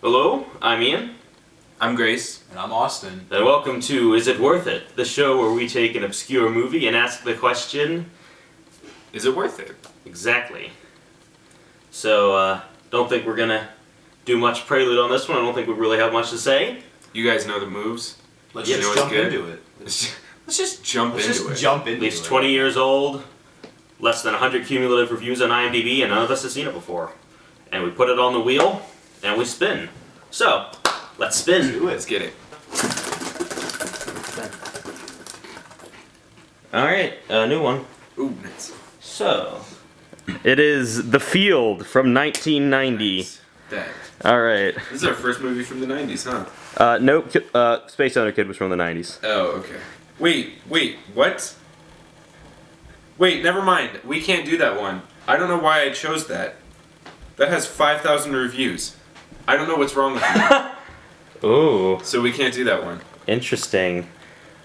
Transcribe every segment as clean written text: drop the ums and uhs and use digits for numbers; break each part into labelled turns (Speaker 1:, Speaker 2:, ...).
Speaker 1: Hello, I'm Ian.
Speaker 2: I'm Grace.
Speaker 3: And I'm Austin.
Speaker 1: And welcome to Is It Worth It? The show where we take an obscure movie and ask the question,
Speaker 2: Is it worth it?
Speaker 1: exactly. So, don't think we're gonna do much prelude on this one. I don't think we really have much to say.
Speaker 2: You guys know the moves.
Speaker 3: Let's
Speaker 2: You
Speaker 3: just
Speaker 2: know
Speaker 3: jump
Speaker 2: what's good?
Speaker 3: into it.
Speaker 2: Let's just jump into it.
Speaker 1: At least 20 years old, less than 100 cumulative reviews on IMDb, and none of us have seen it before. And we put it on the wheel, and we spin. So, let's spin.
Speaker 2: Let's get it.
Speaker 1: Alright, a new one.
Speaker 2: Ooh, nice.
Speaker 1: So, it is The Field from 1990.
Speaker 2: Nice. That.
Speaker 1: Alright.
Speaker 2: This is our first movie from the 90s, huh?
Speaker 1: Nope, Space Owner Kid was from the 90s.
Speaker 2: Oh, okay. Wait, what? Wait, never mind. We can't do that one. I don't know why I chose that. That has 5,000 reviews. I don't know what's wrong with me.
Speaker 1: Ooh.
Speaker 2: So we can't do that one.
Speaker 1: Interesting.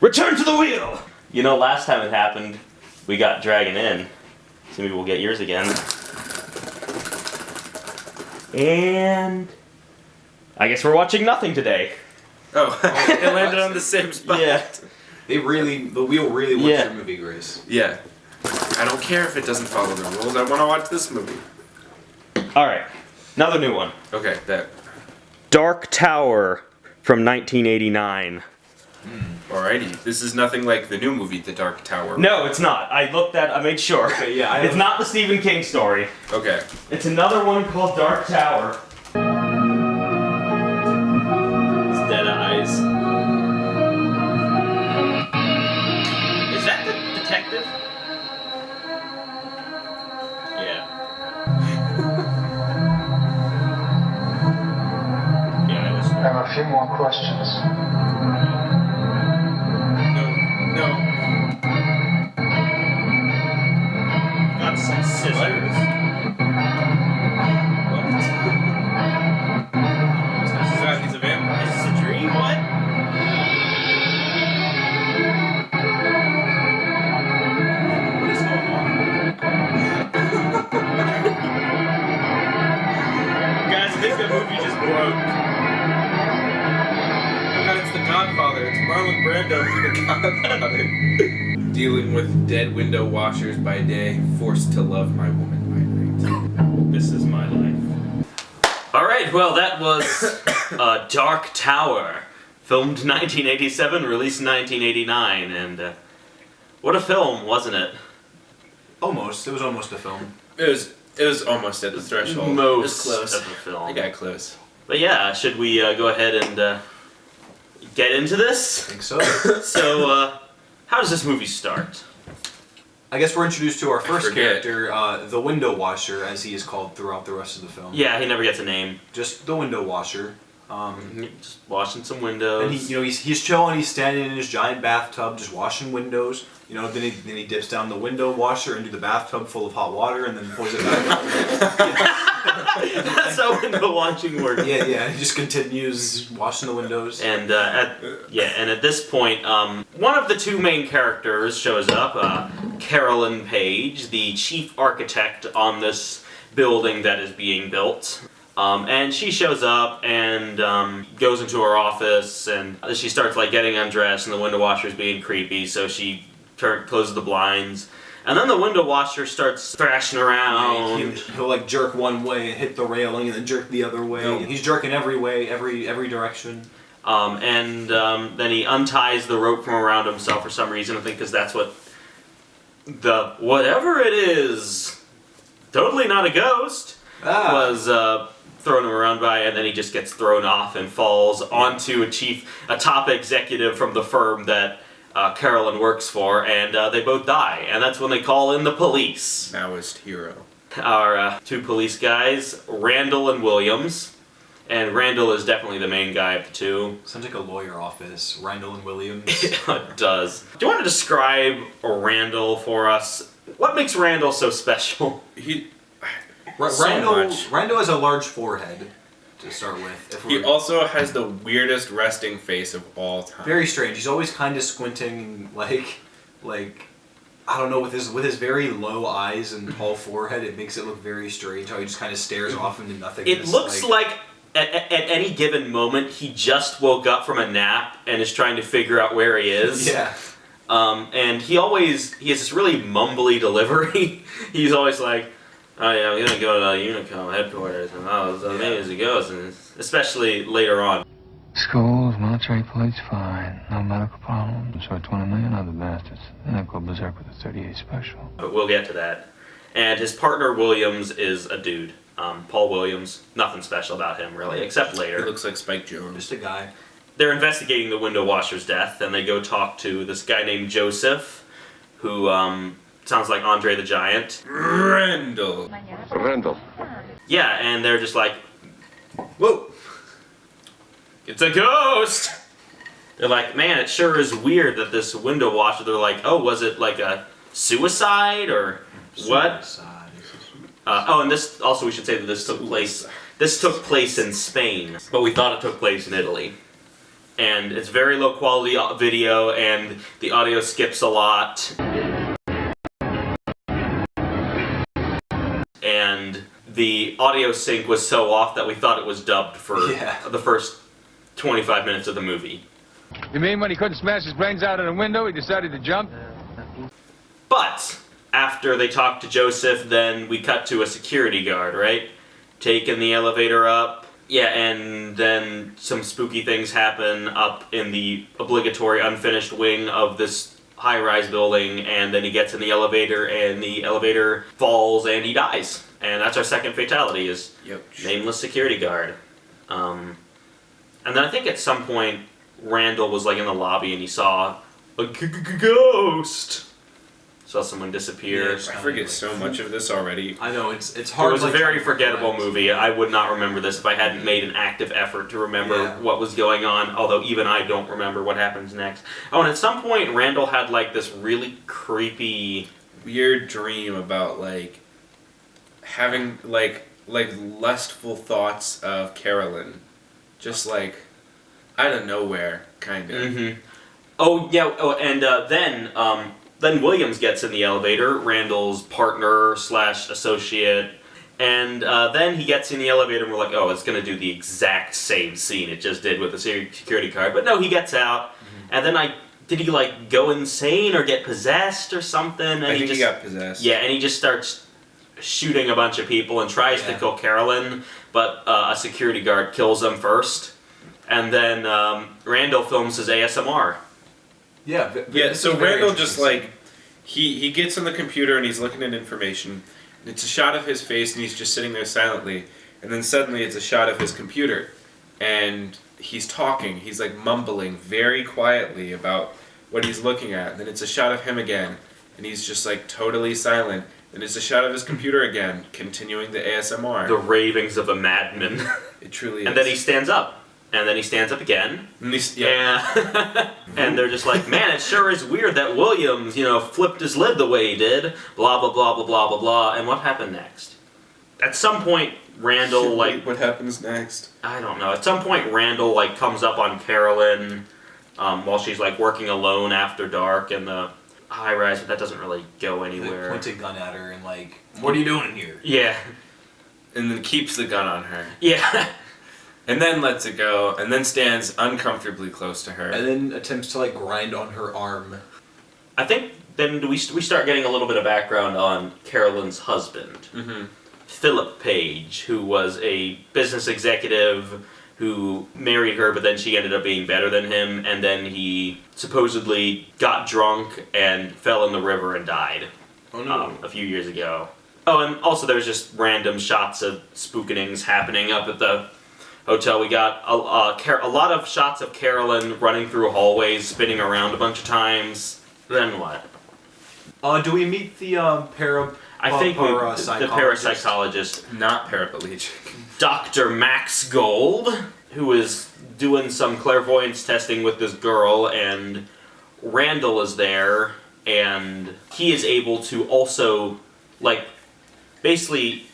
Speaker 1: Return to the wheel! You know, last time it happened, we got Dragon in. So maybe we'll get yours again. And I guess we're watching nothing today.
Speaker 2: Oh, it landed on the same spot.
Speaker 1: Yeah.
Speaker 3: The wheel really wants your movie, Grace.
Speaker 2: Yeah. I don't care if it doesn't follow the rules. I want to watch this movie.
Speaker 1: Alright, another new one.
Speaker 2: Okay, that.
Speaker 1: Dark Tower from 1989.
Speaker 2: Alrighty. This is nothing like the new movie, The Dark Tower.
Speaker 1: No, it's not. I made sure.
Speaker 3: Okay, yeah,
Speaker 1: It's not the Stephen King story.
Speaker 2: Okay.
Speaker 1: It's another one called Dark Tower. It's Dead Eyes. Is that the detective? Yeah. Yeah, it was.
Speaker 4: I have a few more questions.
Speaker 2: No.
Speaker 1: Got some scissors.
Speaker 2: He's a vampire.
Speaker 1: Is this a dream? What?
Speaker 3: What is going on?
Speaker 1: Guys, I think the movie just broke.
Speaker 2: God, it's The Godfather. It's Marlon Brando from The Godfather. Dealing with dead window washers by day, forced to love my woman by night.
Speaker 1: This is my life. Alright, well that was Dark Tower. Filmed 1987, released 1989, and what a film, wasn't it?
Speaker 3: Almost. It was almost a film.
Speaker 2: It was almost at the threshold.
Speaker 1: Most
Speaker 2: it was close.
Speaker 1: of the film.
Speaker 2: I got close.
Speaker 1: But yeah, should we go ahead and get into this?
Speaker 3: I think so.
Speaker 1: So, how does this movie start?
Speaker 3: I guess we're introduced to our first
Speaker 2: forget.
Speaker 3: character, the window washer, as he is called throughout the rest of the film.
Speaker 1: Yeah, he never gets a name.
Speaker 3: Just the window washer.
Speaker 1: Just washing some windows.
Speaker 3: And he's chilling. He's standing in his giant bathtub, just washing windows. You know, then he dips down the window washer into the bathtub full of hot water, and then pours it back.
Speaker 1: That's how window washing works.
Speaker 3: Yeah. And he just continues washing the windows.
Speaker 1: And at this point, one of the two main characters shows up, Carolyn Page, the chief architect on this building that is being built. And she shows up and goes into her office, and she starts like getting undressed, and the window washer's being creepy, so she closes the blinds. And then the window washer starts thrashing around.
Speaker 3: He'll like jerk one way and hit the railing, and then jerk the other way.
Speaker 2: Nope.
Speaker 3: And he's jerking every way, every direction.
Speaker 1: Then he unties the rope from around himself for some reason. I think because that's what whatever it is, totally not a ghost, was thrown him around by, and then he just gets thrown off and falls onto a top executive from the firm that Carolyn works for, and they both die. And that's when they call in the police.
Speaker 2: Maoist hero.
Speaker 1: Our two police guys, Randall and Williams. And Randall is definitely the main guy of the two.
Speaker 3: Sounds like a lawyer office. Randall and Williams.
Speaker 1: It does. Do you want to describe Randall for us? What makes Randall so special?
Speaker 3: Randall has a large forehead to start with.
Speaker 2: He also has the weirdest resting face of all time.
Speaker 3: Very strange. He's always kind of squinting, like I don't know, with his very low eyes and tall forehead, it makes it look very strange how he just kind of stares off into nothing.
Speaker 1: It looks like at any given moment, he just woke up from a nap and is trying to figure out where he is.
Speaker 3: Yeah.
Speaker 1: And he has this really mumbly delivery. He's always like, oh yeah, I'm gonna go to Unicom headquarters, and as many as it goes, and especially later on.
Speaker 4: Schools, military police, fine. No medical problems. So 20 million other bastards. Then I go berserk with a 38 special.
Speaker 1: But we'll get to that. And his partner Williams is a dude. Paul Williams. Nothing special about him really, except
Speaker 2: He
Speaker 1: later.
Speaker 2: looks like Spike Jones.
Speaker 3: Just a guy.
Speaker 1: They're investigating the window washer's death, and they go talk to this guy named Joseph, who sounds like Andre the Giant.
Speaker 2: Randall.
Speaker 1: Yeah, and they're just like, whoa, it's a ghost! They're like, man, it sure is weird that this window washer, they're like, oh, was it like a suicide or what? Oh, and this, also we should say that this took place in Spain, but we thought it took place in Italy. And it's very low quality video, and the audio skips a lot. And the audio sync was so off that we thought it was dubbed for the first 25 minutes of the movie.
Speaker 4: You mean when he couldn't smash his brains out of the window, he decided to jump?
Speaker 1: But after they talk to Joseph, then we cut to a security guard, right? Taking the elevator up. Yeah, and then some spooky things happen up in the obligatory unfinished wing of this high-rise building, and then he gets in the elevator, and the elevator falls, and he dies. And that's our second fatality, is nameless security guard. And then I think at some point, Randall was like in the lobby, and he saw a ghost. Saw someone disappear.
Speaker 2: I forget so much of this already.
Speaker 3: I know, it's hard.
Speaker 1: It was a
Speaker 3: like,
Speaker 1: very forgettable movie. I would not remember this if I hadn't made an active effort to remember what was going on, although even I don't remember what happens next. Oh, and at some point, Randall had like this really creepy...
Speaker 2: weird dream about like having like lustful thoughts of Carolyn. Just like out of nowhere, kind of.
Speaker 1: Mm-hmm. Oh, yeah, and then Williams gets in the elevator, Randall's partner / associate, and then he gets in the elevator and we're like, oh, it's going to do the exact same scene it just did with the security card. But no, he gets out, and then did he like go insane or get possessed or something? And
Speaker 2: I think he got possessed.
Speaker 1: Yeah, and he just starts shooting a bunch of people and tries to kill Carolyn, but a security guard kills him first. And then Randall films his ASMR.
Speaker 2: Yeah, so Randall just like, he gets on the computer and he's looking at information. And it's a shot of his face and he's just sitting there silently. And then suddenly it's a shot of his computer. And he's talking, he's like mumbling very quietly about what he's looking at. And then it's a shot of him again. And he's just like totally silent. And it's a shot of his computer again, continuing the ASMR.
Speaker 1: The ravings of a madman.
Speaker 2: It truly is.
Speaker 1: And then he stands up. And then he stands up again.
Speaker 2: And
Speaker 1: And they're just like, man, it sure is weird that Williams, flipped his lid the way he did. Blah, blah, blah, blah, blah, blah, blah. And what happened next? At some point, Randall,
Speaker 2: what happens next?
Speaker 1: I don't know. At some point, Randall, comes up on Carolyn while she's, working alone after dark in the high-rise, but that doesn't really go anywhere.
Speaker 3: They point a gun at her and, what are you doing in here?
Speaker 1: Yeah.
Speaker 2: And then keeps the gun on her.
Speaker 1: Yeah.
Speaker 2: And then lets it go, and then stands uncomfortably close to her.
Speaker 3: And then attempts to grind on her arm.
Speaker 1: I think then we start getting a little bit of background on Carolyn's husband, Philip Page, who was a business executive who married her, but then she ended up being better than him, and then he supposedly got drunk and fell in the river and died.
Speaker 3: Oh no.
Speaker 1: A few years ago. Oh, and also there's just random shots of spookenings happening up at the hotel. We got a lot of shots of Carolyn running through hallways, spinning around a bunch of times. Then what?
Speaker 3: Do we meet the
Speaker 1: the parapsychologist,
Speaker 2: Not paraplegic.
Speaker 1: Dr. Max Gold, who is doing some clairvoyance testing with this girl, and Randall is there, and he is able to also, basically,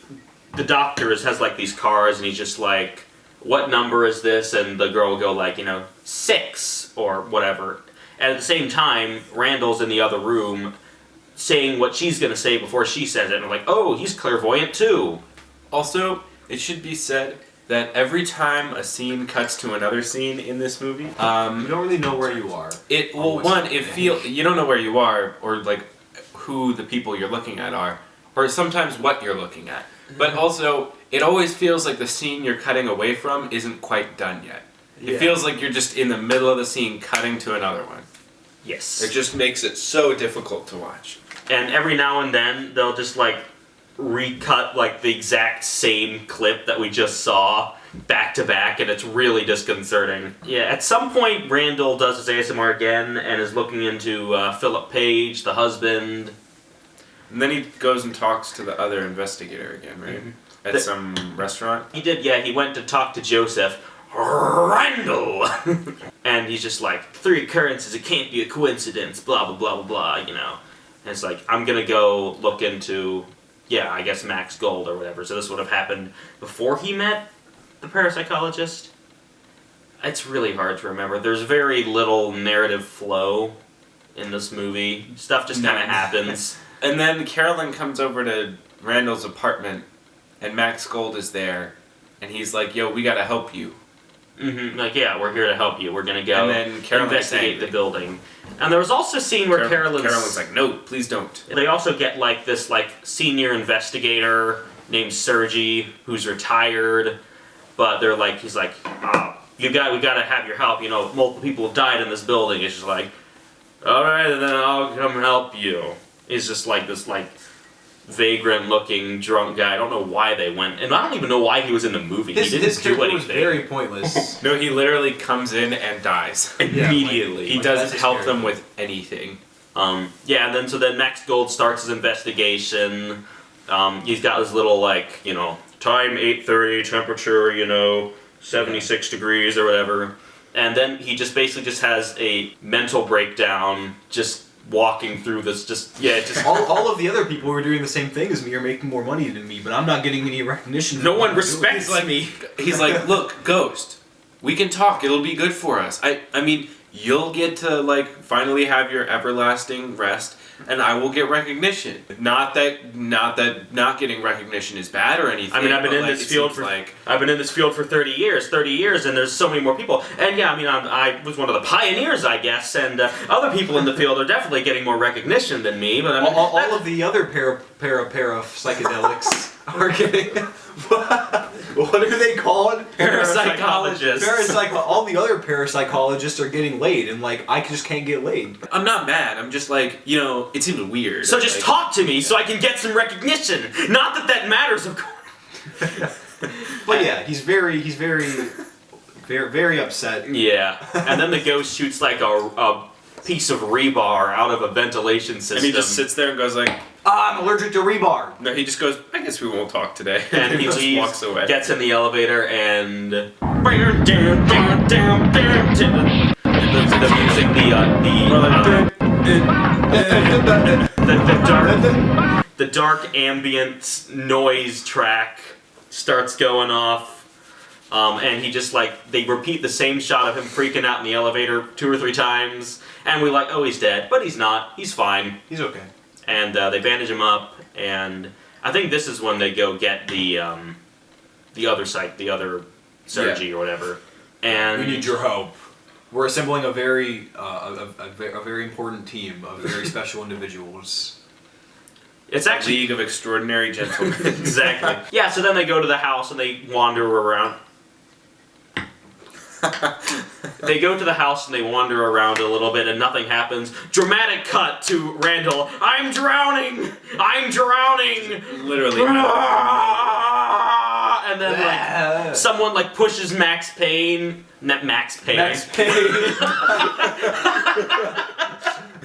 Speaker 1: the doctor has these cards, and he's just like, what number is this? And the girl will go 6 or whatever. And at the same time, Randall's in the other room saying what she's going to say before she says it. And we're like, oh, he's clairvoyant too.
Speaker 2: Also, it should be said that every time a scene cuts to another scene in this movie,
Speaker 3: You don't really know where you are.
Speaker 2: you don't know where you are, or like who the people you're looking at are, or sometimes what you're looking at. But also, it always feels like the scene you're cutting away from isn't quite done yet. It feels like you're just in the middle of the scene cutting to another one.
Speaker 1: Yes.
Speaker 2: It just makes it so difficult to watch.
Speaker 1: And every now and then they'll just like recut like the exact same clip that we just saw back to back, and it's really disconcerting. Yeah, at some point Randall does his ASMR again and is looking into Philip Page, the husband.
Speaker 2: And then he goes and talks to the other investigator again, right? At some restaurant.
Speaker 1: He did, yeah, he went to talk to Joseph. Randall! And he's just like, 3 occurrences, it can't be a coincidence, blah blah blah blah blah, you know. And it's like, I'm gonna go look into, I guess Max Gold or whatever. So this would have happened before he met the parapsychologist. It's really hard to remember. There's very little narrative flow in this movie. Stuff just kind of happens.
Speaker 2: And then Carolyn comes over to Randall's apartment, and Max Gold is there, and he's like, yo, we gotta help you.
Speaker 1: Like, yeah, we're here to help you. We're gonna go
Speaker 2: And then Carolyn's
Speaker 1: investigate
Speaker 2: angry.
Speaker 1: the building. And there was also a scene where
Speaker 2: Carolyn's like, no, please don't.
Speaker 1: They also get like this like senior investigator named Sergi who's retired, but they're like, he's like, we gotta have your help. You know, multiple people have died in this building. It's just like, all right, then I'll come help you. He's just like this like vagrant-looking drunk guy. I don't know why they went, and I don't even know why he was in the movie. He didn't
Speaker 3: His
Speaker 1: do
Speaker 3: character
Speaker 1: anything.
Speaker 3: was very pointless.
Speaker 2: No, he literally comes in and dies.
Speaker 1: Immediately.
Speaker 2: He
Speaker 3: Like,
Speaker 2: doesn't
Speaker 3: that's
Speaker 2: help
Speaker 3: scary.
Speaker 2: them with anything.
Speaker 1: And then Max Gold starts his investigation. He's got his little like, you know, time 8:30, temperature, 76 degrees or whatever. And then he just basically just has a mental breakdown, just walking through this,
Speaker 3: all of the other people who are doing the same thing as me are making more money than me, but I'm not getting any recognition.
Speaker 1: no one respects me.
Speaker 2: He's like, look, Ghost, we can talk. It'll be good for us. I mean, you'll get to like finally have your everlasting rest, and I will get recognition. Not that not getting recognition is bad or anything.
Speaker 1: I mean, I've been in this field for 30 years, and there's so many more people. And yeah, I mean, I was one of the pioneers, I guess, and other people in the field are definitely getting more recognition than me. But I mean,
Speaker 3: all of the other para psychedelics are getting. What are they called?
Speaker 1: Parapsychologists.
Speaker 3: All the other parapsychologists are getting laid, and like I just can't get laid.
Speaker 2: I'm not mad. I'm just like, it seems weird.
Speaker 1: So just
Speaker 2: like,
Speaker 1: talk to me so I can get some recognition. Not that matters, of course.
Speaker 3: But yeah, he's very upset.
Speaker 1: Yeah, and then the ghost shoots like a piece of rebar out of a ventilation system.
Speaker 2: And he just sits there and goes like,
Speaker 3: I'm allergic to rebar.
Speaker 2: no, he just goes, I guess we won't talk today.
Speaker 1: And he
Speaker 2: just
Speaker 1: leaves,
Speaker 2: walks away.
Speaker 1: gets in the elevator, and the music, the dark ambient noise track starts going off. And he just they repeat the same shot of him freaking out in the elevator 2 or 3 times, and we're like, oh, he's dead, but he's not. He's fine.
Speaker 3: He's okay.
Speaker 1: And they bandage him up, and I think this is when they go get the other Sergi or whatever. And
Speaker 3: We need your help. We're assembling a very important team of very special individuals.
Speaker 1: it's actually
Speaker 2: League of Extraordinary Gentlemen.
Speaker 1: exactly. Yeah. So then they go to the house and they wander around. They go to the house and they wander around a little bit and nothing happens. Dramatic cut to Randall. I'm drowning! I'm drowning!
Speaker 2: Literally.
Speaker 1: And then someone pushes Max Payne. Not Max Payne.
Speaker 3: Max Payne.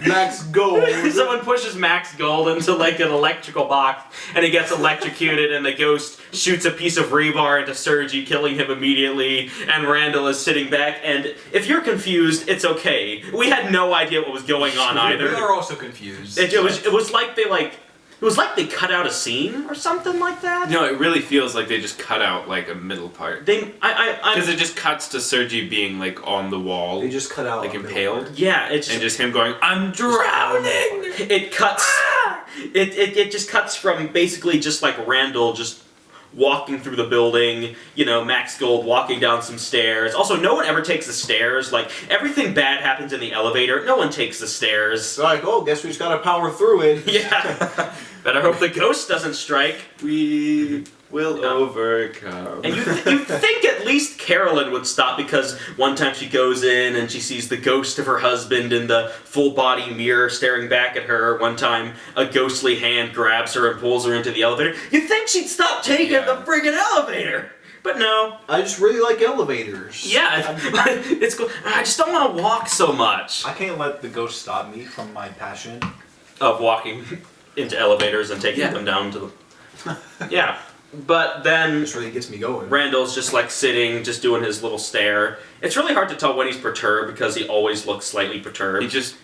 Speaker 3: Max Gold.
Speaker 1: Someone pushes Max Gold into an electrical box, and he gets electrocuted, and the ghost shoots a piece of rebar into Sergi, killing him immediately, and Randall is sitting back, and if you're confused, it's okay. We had no idea what was going on either.
Speaker 3: We are also confused.
Speaker 1: It was like they cut out a scene or something like that.
Speaker 2: No, it really feels like they just cut out a middle part. Because it just cuts to Sergi being on the wall.
Speaker 3: They just cut out
Speaker 2: impaled.
Speaker 1: Yeah, it's
Speaker 2: And just him going, I'm drowning!
Speaker 1: it cuts. It just cuts from basically just Randall just walking through the building, Max Gold walking down some stairs. Also, no one ever takes the stairs. Like, everything bad happens in the elevator. No one takes the stairs.
Speaker 3: It's like, oh, guess we just gotta power through it.
Speaker 1: Yeah. Better hope the ghost doesn't strike.
Speaker 2: We will overcome.
Speaker 1: And you'd think at least Carolyn would stop, because one time she goes in and she sees the ghost of her husband in the full-body mirror staring back at her. One time, a ghostly hand grabs her and pulls her into the elevator. You'd think she'd stop taking the friggin' elevator! But no.
Speaker 3: I just really like elevators.
Speaker 1: Yeah, it's cool. I just don't want to walk so much.
Speaker 3: I can't let the ghost stop me from my passion.
Speaker 1: Of walking into elevators and taking them down to the... Yeah. But then
Speaker 3: This really gets me going.
Speaker 1: Randall's just like sitting, just doing his little stare. It's really hard to tell when he's perturbed, because he always looks slightly perturbed.
Speaker 2: He just...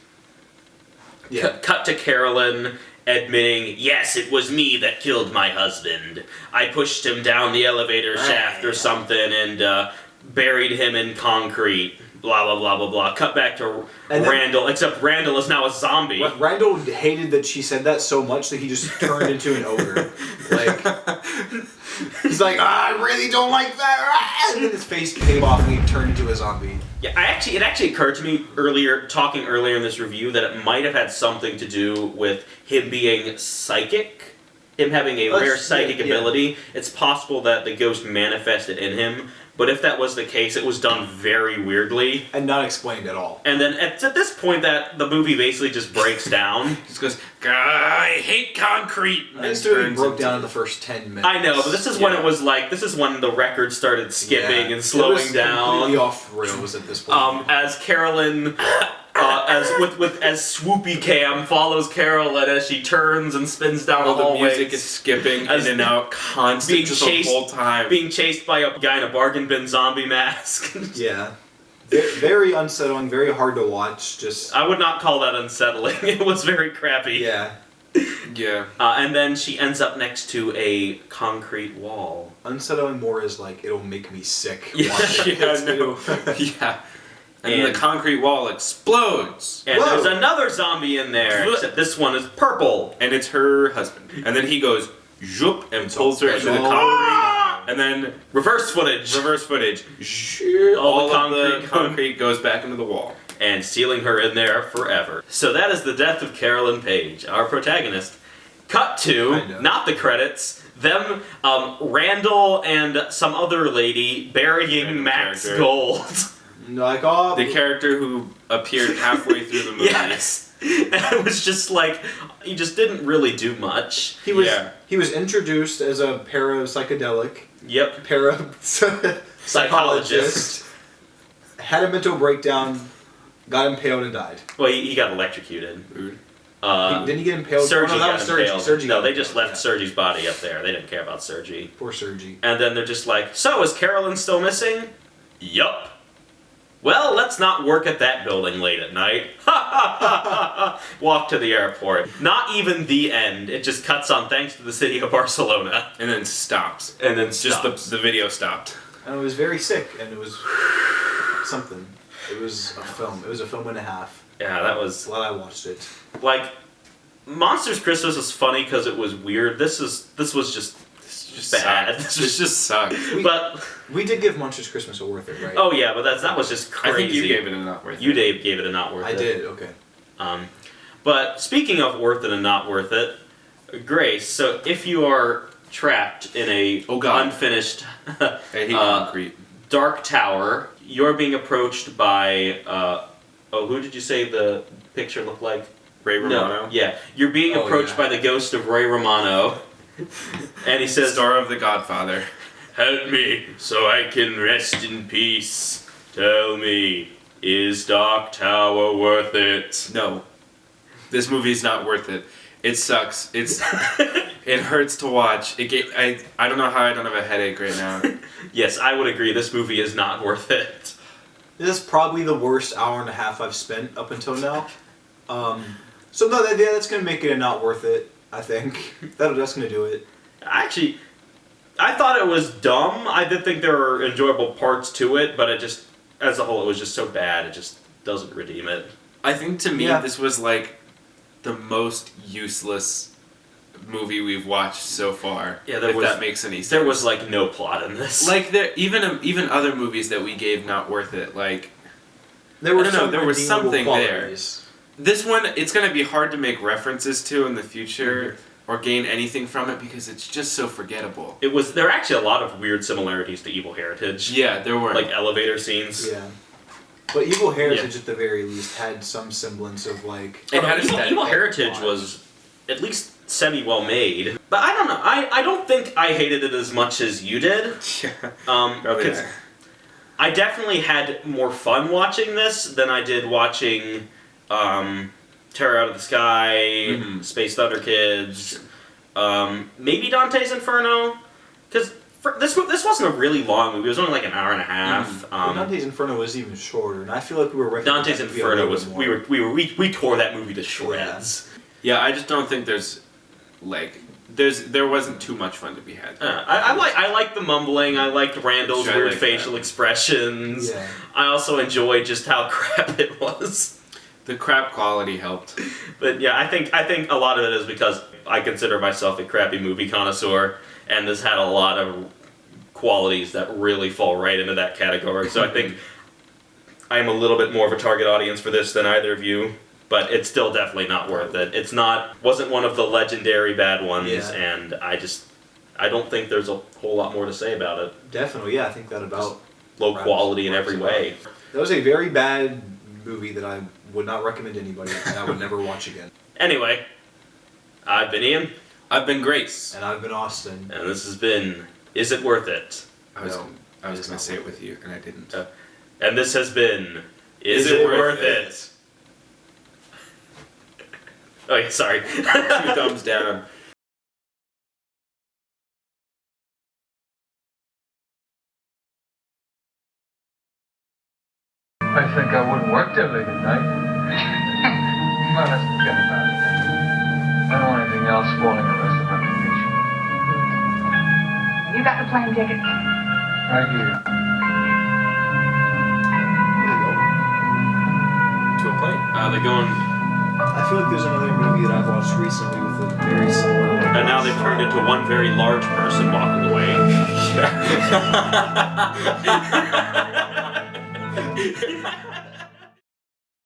Speaker 1: Cut to Carolyn admitting, yes, it was me that killed my husband. I pushed him down the elevator shaft or something and buried him in concrete. Blah, blah, blah, blah, blah. Cut back to Randall, except Randall is now a zombie.
Speaker 3: Randall hated that she said that so much that he just turned into an ogre. He's like, I really don't like that. And then his face came off and he turned into a zombie.
Speaker 1: Yeah, it actually occurred to me talking earlier in this review, that it might have had something to do with him being psychic. Him having a rare psychic ability. It's possible that the ghost manifested in him, but if that was the case, it was done very weirdly.
Speaker 3: And not explained at all.
Speaker 1: And then at this point that the movie basically just breaks down.
Speaker 2: Just goes, I hate concrete!
Speaker 3: And this movie broke down in the first 10 minutes.
Speaker 1: I know, but this is when it was like, this is when the record started skipping and slowing down.
Speaker 3: Completely off rails at this point.
Speaker 1: As Carolyn... as swoopy cam follows Carolyn as she turns and spins down the hallway.
Speaker 2: The music is skipping in and out constantly the whole time.
Speaker 1: Being chased by a guy in a bargain bin zombie mask.
Speaker 3: Yeah. Very unsettling, very hard to watch.
Speaker 1: I would not call that unsettling. It was very crappy.
Speaker 3: Yeah.
Speaker 2: Yeah.
Speaker 1: And then she ends up next to a concrete wall.
Speaker 3: Unsettling more is like, it'll make me sick.
Speaker 2: Yeah. And the concrete wall explodes.
Speaker 1: And there's another zombie in there, except this one is purple.
Speaker 2: And it's her husband. And then he goes, zoop, and pulls her into the concrete. And then... Reverse footage. All the concrete goes back into the wall.
Speaker 1: And sealing her in there forever. So that is the death of Carolyn Page, our protagonist. Cut to, not the credits, them, Randall and some other lady burying Max Gold.
Speaker 2: The character who appeared halfway through the movie.
Speaker 1: Yes. And it was just like, he just didn't really do much.
Speaker 3: He was introduced as a parapsychedelic.
Speaker 1: Yep.
Speaker 3: Psychologist. Had a mental breakdown, got impaled and died.
Speaker 1: Well, he got electrocuted.
Speaker 3: Didn't he get impaled?
Speaker 1: Sergi
Speaker 3: that was
Speaker 1: impaled.
Speaker 3: Sergi
Speaker 1: No, they just left Sergi's body up there. They didn't care about Sergi.
Speaker 3: Poor Sergi.
Speaker 1: And then they're just like, so is Carolyn still missing? Yup. Well, let's not work at that building late at night. Ha ha ha ha! Walk to the airport. Not even the end. It just cuts on thanks to the city of Barcelona.
Speaker 2: And then stops.
Speaker 1: And then
Speaker 2: just the video stopped.
Speaker 3: And it was very sick, and it was something. It was a film. It was a film and a half.
Speaker 1: Yeah, that was...
Speaker 3: While I watched it.
Speaker 1: Like, Monsters Christmas was funny because it was weird. This was just bad.
Speaker 2: This just sucked.
Speaker 1: We
Speaker 3: did give Monsters Christmas a worth it, right?
Speaker 1: Oh yeah, but that was just crazy.
Speaker 2: I think you gave it a not worth it.
Speaker 1: You gave it a not worth it.
Speaker 3: I did, okay.
Speaker 1: But speaking of worth it and not worth it, Grace, so if you are trapped in a unfinished dark tower, you're being approached by who did you say the picture looked like?
Speaker 2: Ray Romano?
Speaker 1: No, yeah. You're being approached by the ghost of Ray Romano. And he says,
Speaker 2: Star of the Godfather.
Speaker 1: Help me so I can rest in peace. Tell me, is Dark Tower worth it?
Speaker 2: No. This movie's not worth it. It sucks. It hurts to watch. I don't know how I don't have a headache right now.
Speaker 1: Yes, I would agree. This movie is not worth it.
Speaker 3: This is probably the worst hour and a half I've spent up until now. So no, that's gonna make it a not worth it. I think that's gonna do it.
Speaker 1: Actually, I thought it was dumb. I did think there were enjoyable parts to it, but it just, as a whole, it was just so bad. It just doesn't redeem it.
Speaker 2: I think to me this was like the most useless movie we've watched so far.
Speaker 1: Yeah,
Speaker 2: if that makes any sense.
Speaker 1: There was like no plot in this.
Speaker 2: like even other movies that we gave not worth it. Like
Speaker 3: There was
Speaker 2: there something there.
Speaker 3: qualities.
Speaker 2: This one, it's gonna be hard to make references to in the future or gain anything from it because it's just so forgettable.
Speaker 1: There are actually a lot of weird similarities to Evil Heritage.
Speaker 2: Yeah, there were.
Speaker 1: Like elevator scenes.
Speaker 3: Yeah. But Evil Heritage, at the very least, had some semblance of like.
Speaker 2: It had
Speaker 1: Evil Heritage was at least semi-well made. But I don't know. I don't think I hated it as much as you did.
Speaker 2: Yeah.
Speaker 1: Because I definitely had more fun watching this than I did watching Terror Out of the Sky, Space Thunder Kids, maybe Dante's Inferno. Because this wasn't a really long movie. It was only like an hour and a half.
Speaker 3: Dante's Inferno was even shorter, and I feel like we were.
Speaker 1: Dante's Inferno was we tore that movie to shreds.
Speaker 2: Yeah, I just don't think there wasn't too much fun to be had.
Speaker 1: I like the mumbling. I liked Randall's
Speaker 2: Sure, I
Speaker 1: weird
Speaker 2: like
Speaker 1: facial
Speaker 2: that.
Speaker 1: expressions.
Speaker 3: Yeah.
Speaker 1: I also enjoyed just how crap it was.
Speaker 2: The crap quality helped.
Speaker 1: But yeah, I think a lot of it is because I consider myself a crappy movie connoisseur, and this had a lot of qualities that really fall right into that category. So I think I'm a little bit more of a target audience for this than either of you. But it's still definitely not worth it. Wasn't one of the legendary bad ones, and I don't think there's a whole lot more to say about it.
Speaker 3: Definitely, yeah, I think that about.
Speaker 1: Low quality in every way.
Speaker 3: That was a very bad movie that I would not recommend to anybody, and I would never watch again.
Speaker 1: Anyway, I've been Ian.
Speaker 2: I've been Grace.
Speaker 3: And I've been Austin.
Speaker 1: And this has been Is It Worth It?
Speaker 2: I was going to say it with you, and I didn't.
Speaker 1: And this has been Is It Worth It? Oh yeah, sorry.
Speaker 2: 2 thumbs down.
Speaker 4: I think I wouldn't work till late at night. Well, let's forget about it. I don't want anything else spoiling the rest of my vacation.
Speaker 5: You got the plane ticket.
Speaker 4: Right here.
Speaker 2: To a plane.
Speaker 1: They're going.
Speaker 3: I feel like there's another movie that I've watched recently with a very similar.
Speaker 1: And now they've turned into one very large person walking away.